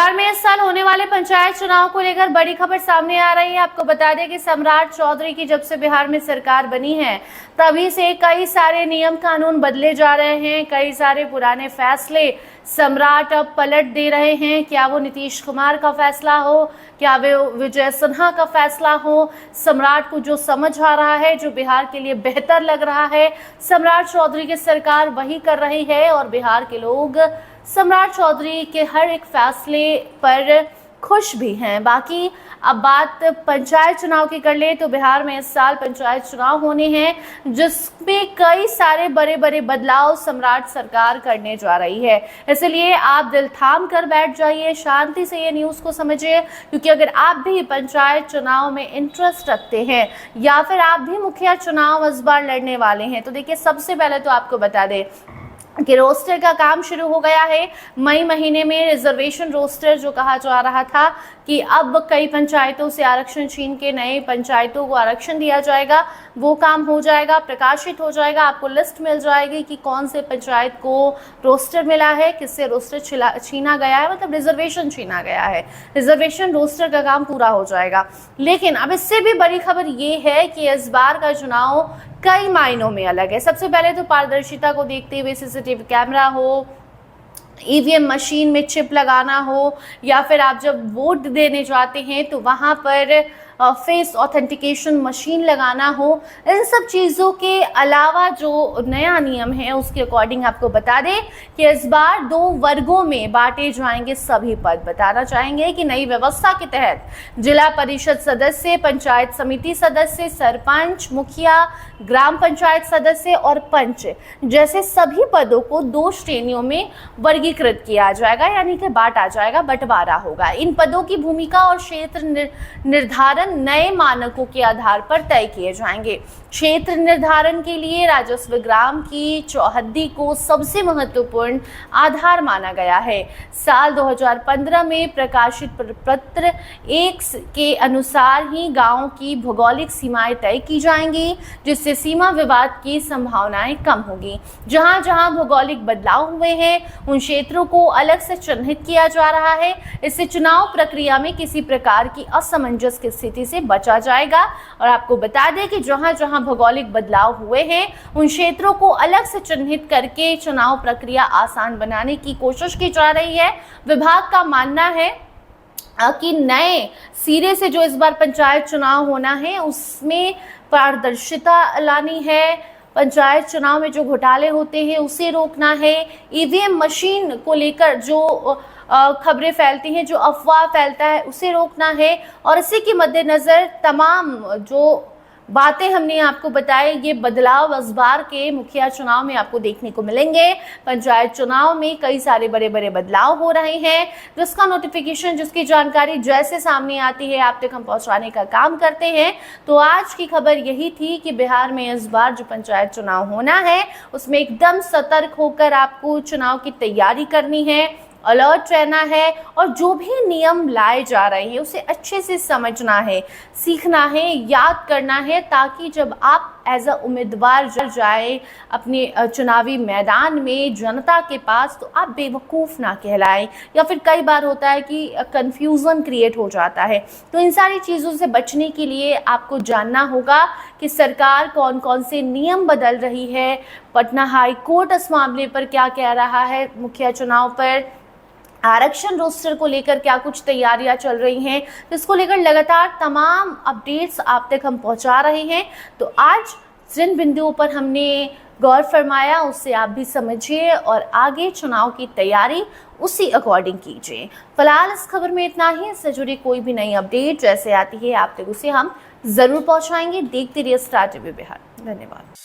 बिहार में इस साल होने वाले पंचायत चुनाव को लेकर बड़ी खबर सामने आ रही है। आपको बता दें कि सम्राट चौधरी की जब से बिहार में सरकार बनी है तभी से कई सारे नियम कानून बदले जा रहे हैं। कई सारे पुराने फैसले सम्राट अब पलट दे रहे हैं। क्या वो नीतीश कुमार का फैसला हो, क्या वो विजय सिन्हा का फैसला हो, सम्राट को जो समझ आ रहा है, जो बिहार के लिए बेहतर लग रहा है, सम्राट चौधरी की सरकार वही कर रही है और बिहार के लोग सम्राट चौधरी के हर एक फैसले पर खुश भी हैं। बाकी अब बात पंचायत चुनाव की कर ले तो बिहार में इस साल पंचायत चुनाव होने हैं जिसमें कई सारे बड़े बड़े बदलाव सम्राट सरकार करने जा रही है। इसलिए आप दिल थाम कर बैठ जाइए, शांति से ये न्यूज़ को समझिए, क्योंकि अगर आप भी पंचायत चुनाव में इंटरेस्ट रखते हैं या फिर आप भी मुखिया चुनाव इस बार लड़ने वाले हैं तो देखिए, सबसे पहले तो आपको बता दें कि रोस्टर का काम शुरू हो गया है। मई महीने में रिजर्वेशन रोस्टर जो कहा जा रहा था कि अब कई पंचायतों से आरक्षण छीन के नए पंचायतों को आरक्षण दिया जाएगा, वो काम हो जाएगा, प्रकाशित हो जाएगा। आपको लिस्ट मिल जाएगी कि कौन से पंचायत को रोस्टर मिला है, किससे रोस्टर छीना गया है, मतलब रिजर्वेशन छीना गया है। रिजर्वेशन रोस्टर का काम पूरा हो जाएगा। लेकिन अब इससे भी बड़ी खबर ये है कि इस बार का चुनाव कई मायनों में अलग है। सबसे पहले तो पारदर्शिता को देखते हुए सीसीटीवी कैमरा हो, ईवीएम मशीन में चिप लगाना हो, या फिर आप जब वोट देने जाते हैं तो वहां पर फेस ऑथेंटिकेशन मशीन लगाना हो। इन सब चीज़ों के अलावा जो नया नियम है उसके अकॉर्डिंग आपको बता दें कि इस बार 2 वर्गों में बांटे जाएंगे सभी पद। बताना चाहेंगे कि नई व्यवस्था के तहत जिला परिषद सदस्य, पंचायत समिति सदस्य, सरपंच, मुखिया, ग्राम पंचायत सदस्य और पंच जैसे सभी पदों को 2 श्रेणियों में वर्गीकृत किया जाएगा, यानी कि बांटा जाएगा, बंटवारा होगा। इन पदों की भूमिका और क्षेत्र निर्धारण नए मानकों के आधार पर तय किए जाएंगे। क्षेत्र निर्धारण के लिए राजस्व ग्राम की चौहद्दी को सबसे महत्वपूर्ण आधार माना गया है। साल 2015 में प्रकाशित प्रपत्र 1 के अनुसार ही गांव की भौगोलिक सीमाएं तय की जाएंगी, जिससे सीमा विवाद की संभावनाएं कम होगी। जहां जहां भौगोलिक बदलाव हुए हैं उन क्षेत्रों को अलग से चिन्हित किया जा रहा है। इससे चुनाव प्रक्रिया में किसी प्रकार की असमंजस की स्थिति से बचा जाएगा। और आपको बता दें कि जहां जहां भौगोलिक बदलाव हुए हैं उन क्षेत्रों को अलग से चिन्हित करके चुनाव प्रक्रिया आसान बनाने की कोशिश की जा रही है। विभाग का मानना है कि नए सिरे से जो इस बार पंचायत चुनाव होना है उसमें पारदर्शिता लानी है। पंचायत चुनाव में जो घोटाले होते हैं उसे रोकना है। ईवीएम मशीन को लेकर जो खबरें फैलती हैं, जो अफवाह फैलता है, उसे रोकना है। और इसी के मद्देनजर तमाम जो बातें हमने आपको बताई, ये बदलाव इस बार के मुखिया चुनाव में आपको देखने को मिलेंगे। पंचायत चुनाव में कई सारे बड़े बड़े बदलाव हो रहे हैं, जिसका नोटिफिकेशन, जिसकी जानकारी जैसे सामने आती है आप तक हम पहुंचाने का काम करते हैं। तो आज की खबर यही थी कि बिहार में इस बार जो पंचायत चुनाव होना है उसमें एकदम सतर्क होकर आपको चुनाव की तैयारी करनी है, अलर्ट रहना है और जो भी नियम लाए जा रहे हैं उसे अच्छे से समझना है, सीखना है, याद करना है, ताकि जब आप एज अ उम्मीदवार जाए अपने चुनावी मैदान में जनता के पास तो आप बेवकूफ़ ना कहलाएं। या फिर कई बार होता है कि कंफ्यूजन क्रिएट हो जाता है। तो इन सारी चीज़ों से बचने के लिए आपको जानना होगा कि सरकार कौन कौन से नियम बदल रही है, पटना हाई कोर्ट इस मामले पर क्या कह रहा है, मुखिया चुनाव पर आरक्षण रोस्टर को लेकर क्या कुछ तैयारियां चल रही हैं, तो इसको लेकर लगातार तमाम अपडेट्स आप तक हम पहुंचा रहे हैं। तो आज जिन बिंदुओं पर हमने गौर फरमाया उससे आप भी समझिए और आगे चुनाव की तैयारी उसी अकॉर्डिंग कीजिए। फिलहाल इस खबर में इतना ही। इससे जुड़ी कोई भी नई अपडेट जैसे आती है आप तक उसे हम जरूर पहुंचाएंगे। देखते रहिए स्टार टीवी बिहार। धन्यवाद।